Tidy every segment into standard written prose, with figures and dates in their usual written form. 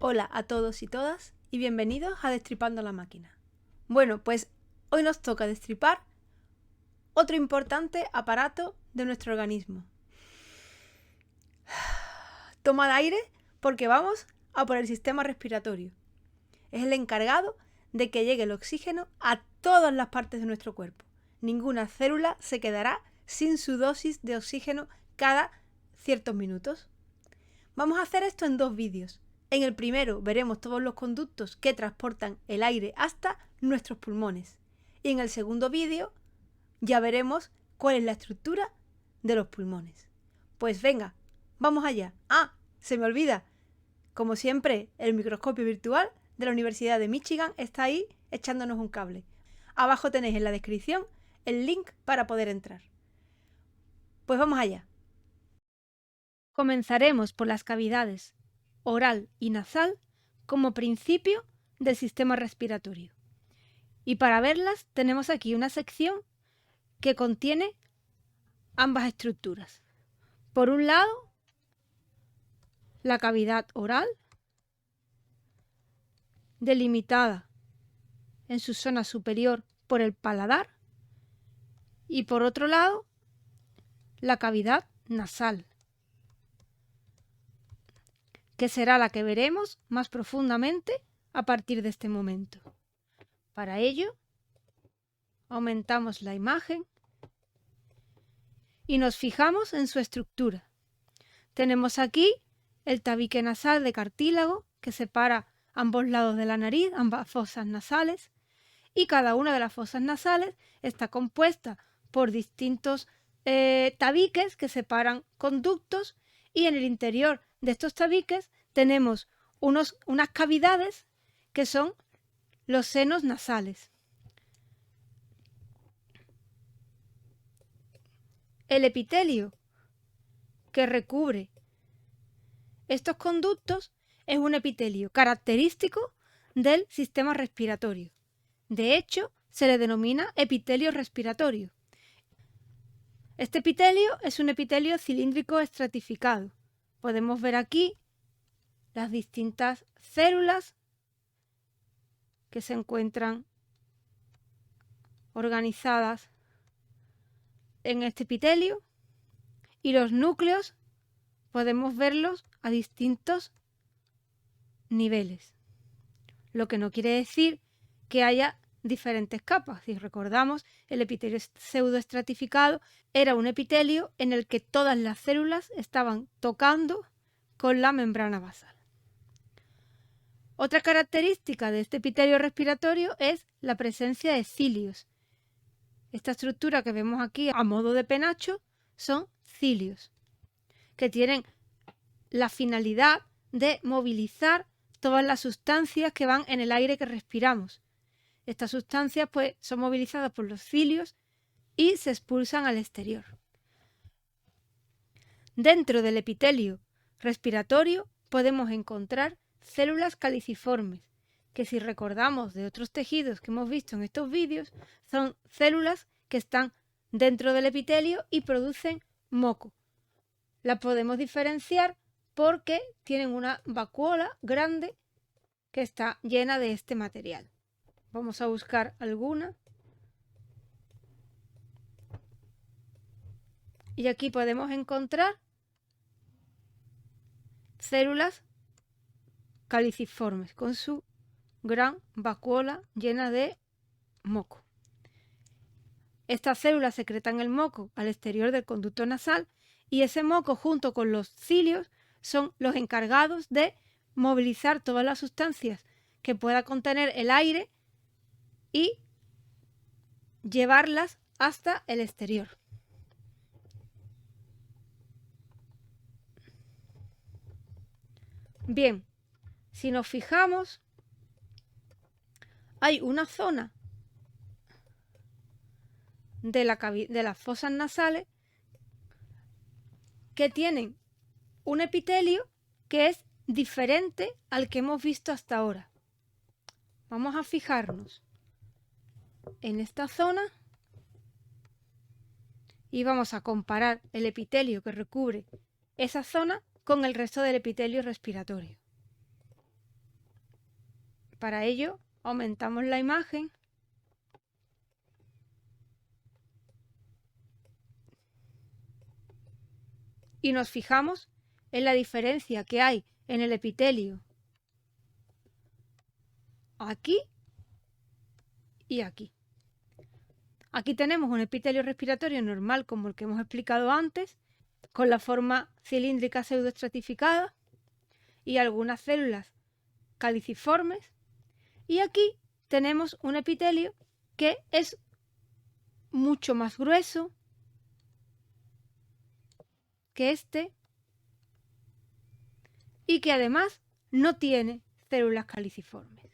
Hola a todos y todas y bienvenidos a Destripando la Máquina. Bueno, pues hoy nos toca destripar otro importante aparato de nuestro organismo. Toma de aire porque vamos a por el sistema respiratorio. Es el encargado de que llegue el oxígeno a todas las partes de nuestro cuerpo. Ninguna célula se quedará sin su dosis de oxígeno cada ciertos minutos. Vamos a hacer esto en dos vídeos. En el primero veremos todos los conductos que transportan el aire hasta nuestros pulmones. Y en el segundo vídeo ya veremos cuál es la estructura de los pulmones. Pues venga, vamos allá. Se me olvida. Como siempre, el microscopio virtual de la Universidad de Michigan está ahí echándonos un cable. Abajo tenéis en la descripción el link para poder entrar. Pues vamos allá. Comenzaremos por las cavidades oral y nasal como principio del sistema respiratorio. Y para verlas tenemos aquí una sección que contiene ambas estructuras. Por un lado, la cavidad oral, delimitada en su zona superior por el paladar, y por otro lado, la cavidad nasal, que será la que veremos más profundamente a partir de este momento. Para ello, aumentamos la imagen y nos fijamos en su estructura. Tenemos aquí el tabique nasal de cartílago que separa ambos lados de la nariz, ambas fosas nasales, y cada una de las fosas nasales está compuesta por distintos tabiques que separan conductos, y en el interior de estos tabiques tenemos unas cavidades que son los senos nasales. El epitelio que recubre estos conductos es un epitelio característico del sistema respiratorio. De hecho, se le denomina epitelio respiratorio. Este epitelio es un epitelio cilíndrico estratificado. Podemos ver aquí las distintas células que se encuentran organizadas en este epitelio, y los núcleos podemos verlos a distintos niveles, lo que no quiere decir que haya diferentes capas. Si recordamos, el epitelio pseudoestratificado era un epitelio en el que todas las células estaban tocando con la membrana basal. Otra característica de este epitelio respiratorio es la presencia de cilios. Esta estructura que vemos aquí a modo de penacho son cilios, que tienen la finalidad de movilizar todas las sustancias que van en el aire que respiramos. Estas sustancias son movilizadas por los cilios y se expulsan al exterior. Dentro del epitelio respiratorio podemos encontrar células caliciformes, que si recordamos de otros tejidos que hemos visto en estos vídeos, son células que están dentro del epitelio y producen moco. Las podemos diferenciar porque tienen una vacuola grande que está llena de este material. Vamos a buscar alguna. Y aquí podemos encontrar células caliciformes con su gran vacuola llena de moco. Estas células secretan el moco al exterior del conducto nasal, y ese moco junto con los cilios son los encargados de movilizar todas las sustancias que pueda contener el aire y llevarlas hasta el exterior. Bien, si nos fijamos, hay una zona de las fosas nasales que tienen un epitelio que es diferente al que hemos visto hasta ahora. Vamos a fijarnos en esta zona y vamos a comparar el epitelio que recubre esa zona con el resto del epitelio respiratorio. Para ello aumentamos la imagen y nos fijamos en la diferencia que hay en el epitelio aquí y aquí. Aquí tenemos un epitelio respiratorio normal como el que hemos explicado antes, con la forma cilíndrica pseudoestratificada y algunas células caliciformes. Y aquí tenemos un epitelio que es mucho más grueso que este y que además no tiene células caliciformes.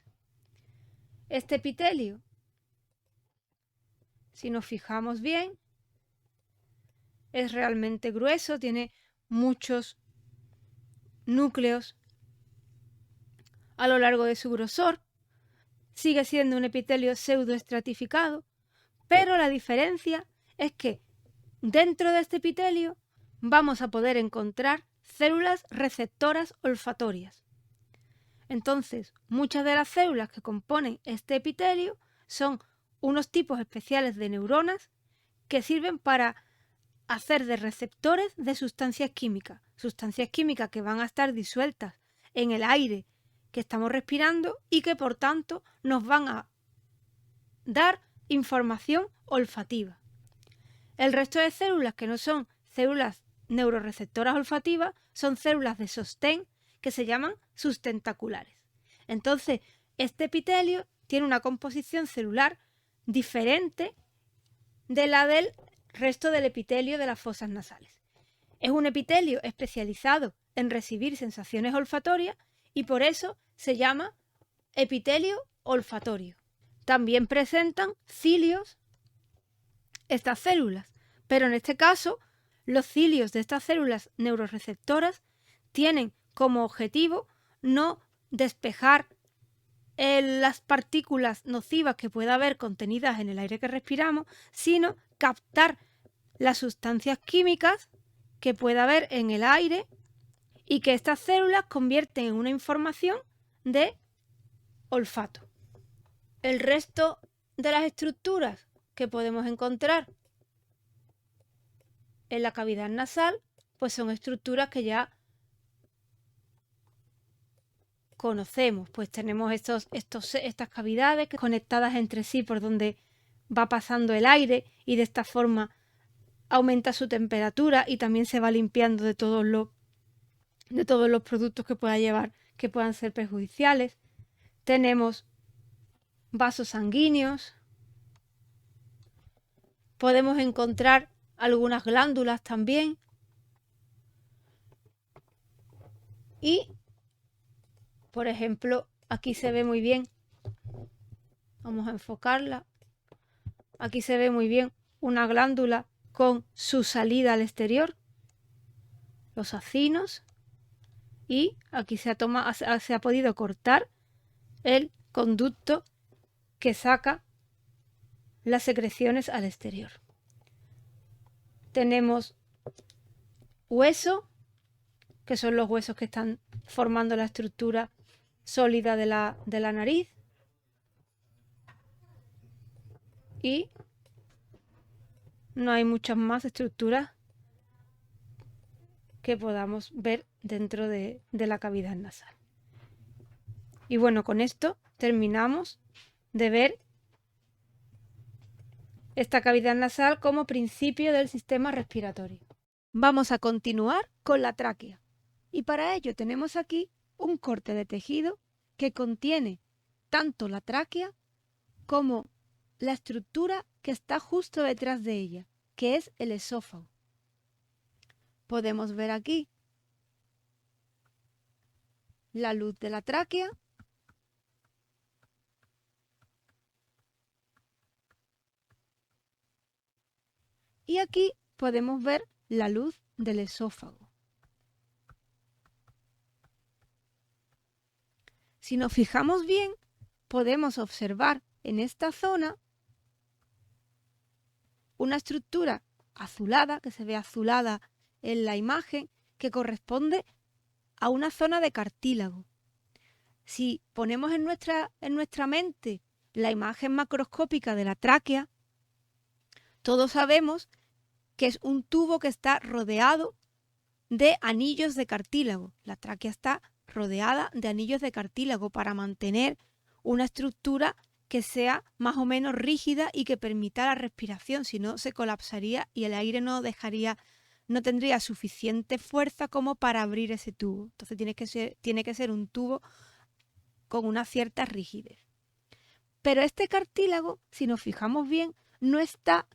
Este epitelio, si nos fijamos bien, es realmente grueso, tiene muchos núcleos a lo largo de su grosor. Sigue siendo un epitelio pseudoestratificado, pero la diferencia es que dentro de este epitelio vamos a poder encontrar células receptoras olfatorias. Entonces, muchas de las células que componen este epitelio son unos tipos especiales de neuronas que sirven para hacer de receptores de sustancias químicas que van a estar disueltas en el aire que estamos respirando y que por tanto nos van a dar información olfativa. El resto de células que no son células neuroreceptoras olfativas son células de sostén que se llaman sustentaculares. Entonces, este epitelio tiene una composición celular diferente de la del resto del epitelio de las fosas nasales. Es un epitelio especializado en recibir sensaciones olfatorias y por eso se llama epitelio olfatorio. También presentan cilios estas células, pero en este caso los cilios de estas células neuroreceptoras tienen como objetivo no despejar las partículas nocivas que pueda haber contenidas en el aire que respiramos, sino captar las sustancias químicas que pueda haber en el aire y que estas células convierten en una información de olfato. El resto de las estructuras que podemos encontrar en la cavidad nasal, pues son estructuras que ya conocemos, pues tenemos estas cavidades conectadas entre sí por donde va pasando el aire y de esta forma aumenta su temperatura y también se va limpiando de todos los productos que pueda llevar que puedan ser perjudiciales. Tenemos vasos sanguíneos, podemos encontrar algunas glándulas también y, por ejemplo, aquí se ve muy bien, vamos a enfocarla, aquí se ve muy bien una glándula con su salida al exterior, los acinos, y aquí se ha podido cortar el conducto que saca las secreciones al exterior. Tenemos hueso, que son los huesos que están formando la estructura sólida de la nariz, y no hay muchas más estructuras que podamos ver dentro de la cavidad nasal. Y bueno, con esto terminamos de ver esta cavidad nasal como principio del sistema respiratorio. Vamos a continuar con la tráquea y para ello tenemos aquí un corte de tejido que contiene tanto la tráquea como la estructura que está justo detrás de ella, que es el esófago. Podemos ver aquí la luz de la tráquea y aquí podemos ver la luz del esófago. Si nos fijamos bien, podemos observar en esta zona una estructura azulada, que se ve azulada en la imagen, que corresponde a una zona de cartílago. Si ponemos en nuestra mente la imagen macroscópica de la tráquea, todos sabemos que es un tubo que está rodeado de anillos de cartílago. La tráquea está rodeada de anillos de cartílago para mantener una estructura que sea más o menos rígida y que permita la respiración, si no se colapsaría y el aire no tendría suficiente fuerza como para abrir ese tubo. Entonces tiene que ser un tubo con una cierta rigidez. Pero este cartílago, si nos fijamos bien, no está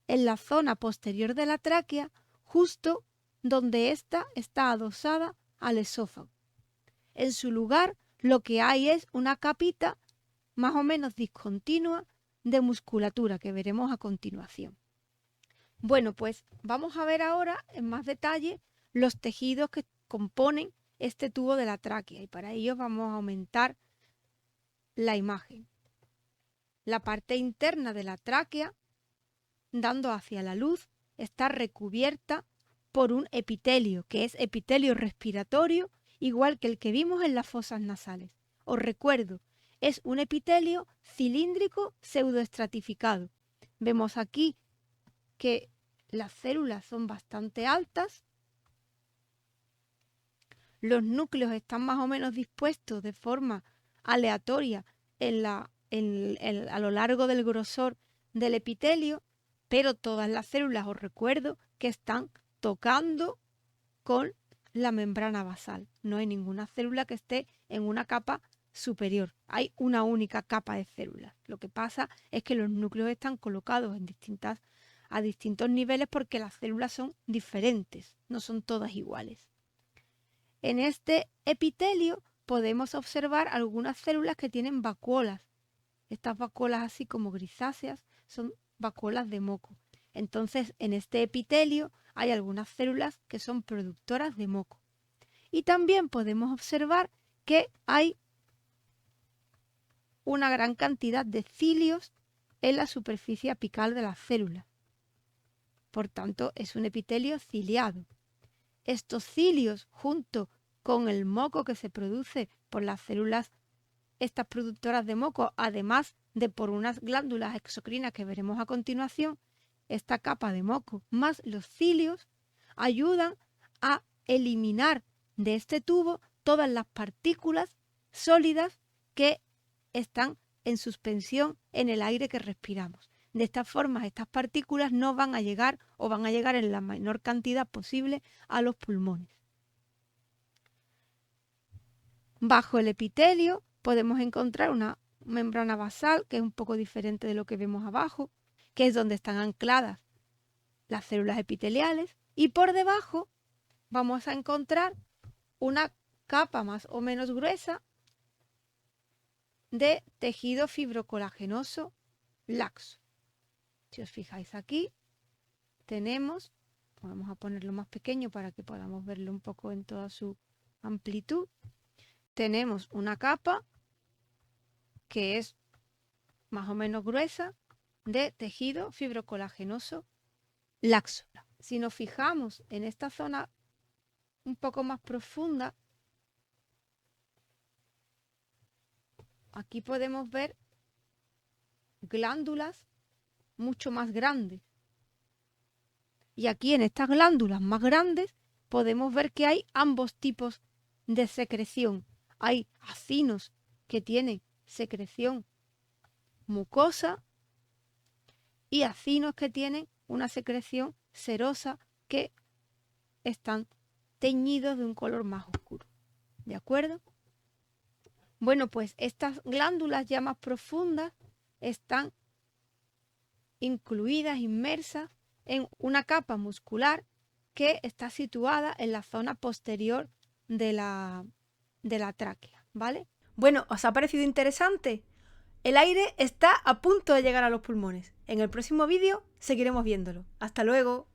en la zona posterior de la tráquea, justo donde ésta está adosada al esófago. En su lugar, lo que hay es una capita más o menos discontinua de musculatura que veremos a continuación. Bueno, pues vamos a ver ahora en más detalle los tejidos que componen este tubo de la tráquea y para ello vamos a aumentar la imagen. La parte interna de la tráquea, dando hacia la luz, está recubierta por un epitelio, que es epitelio respiratorio, igual que el que vimos en las fosas nasales. Os recuerdo, es un epitelio cilíndrico pseudoestratificado. Vemos aquí que las células son bastante altas, los núcleos están más o menos dispuestos de forma aleatoria a lo largo del grosor del epitelio, pero todas las células, os recuerdo, que están tocando con la membrana basal. No hay ninguna célula que esté en una capa superior. Hay una única capa de células. Lo que pasa es que los núcleos están colocados a distintos niveles porque las células son diferentes, no son todas iguales. En este epitelio podemos observar algunas células que tienen vacuolas. Estas vacuolas, así como grisáceas, son vacuolas de moco. Entonces, en este epitelio hay algunas células que son productoras de moco. Y también podemos observar que hay una gran cantidad de cilios en la superficie apical de las células. Por tanto, es un epitelio ciliado. Estos cilios, junto con el moco que se produce por las células, estas productoras de moco, además de por unas glándulas exocrinas que veremos a continuación, esta capa de moco más los cilios ayudan a eliminar de este tubo todas las partículas sólidas que están en suspensión en el aire que respiramos. De esta forma, estas partículas no van a llegar o van a llegar en la menor cantidad posible a los pulmones. Bajo el epitelio podemos encontrar una membrana basal que es un poco diferente de lo que vemos abajo, que es donde están ancladas las células epiteliales, y por debajo vamos a encontrar una capa más o menos gruesa de tejido fibrocolagenoso laxo. Si os fijáis aquí, tenemos, vamos a ponerlo más pequeño para que podamos verlo un poco en toda su amplitud, tenemos una capa que es más o menos gruesa de tejido fibrocolagenoso laxo. Si nos fijamos en esta zona un poco más profunda, aquí podemos ver glándulas mucho más grandes. Y aquí en estas glándulas más grandes podemos ver que hay ambos tipos de secreción. Hay acinos que tienen secreción mucosa y acinos que tienen una secreción serosa que están teñidos de un color más oscuro. ¿De acuerdo? Bueno, pues estas glándulas ya más profundas están incluidas, inmersas en una capa muscular que está situada en la zona posterior de la tráquea, ¿vale? Bueno, ¿os ha parecido interesante? El aire está a punto de llegar a los pulmones. En el próximo vídeo seguiremos viéndolo. ¡Hasta luego!